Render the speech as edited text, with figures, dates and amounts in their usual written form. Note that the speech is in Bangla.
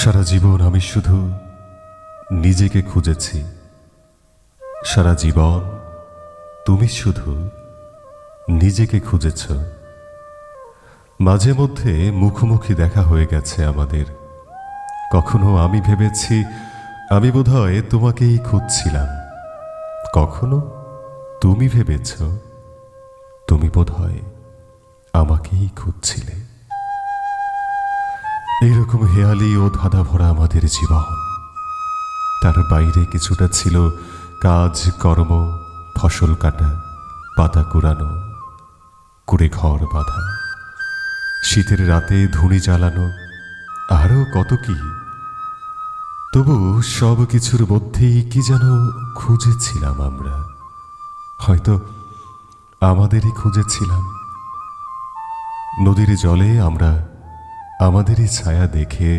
সারা জীবন আমি শুধু নিজেকে খুঁজেছি। সারা জীবন তুমি শুধু নিজেকে খুঁজেছ। মাঝে মধ্যে মুখোমুখি দেখা হয়ে গেছে আমাদের। কখনো আমি ভেবেছি আমি বোধহয় তোমাকেই খুঁজছিলাম, কখনো তুমি ভেবেছ তুমি বোধহয় আমাকেই খুঁজছিলে। এইরকম হেয়ালি ও ধাঁধা ভরা আমাদের জীবন। তার বাইরে কিছুটা ছিল কাজ কর্ম, ফসল কাটা, পাতা কুড়ানো, কুড়ে ঘর বাঁধা, শীতের রাতে ধুনি জ্বালানো, আরও কত কি। তবু সব কিছুর মধ্যেই কি যেন খুঁজেছিলাম আমরা। হয়তো আমাদেরই খুঁজেছিলাম। নদীর জলে আমরা আমাদেরই ছায়া দেখে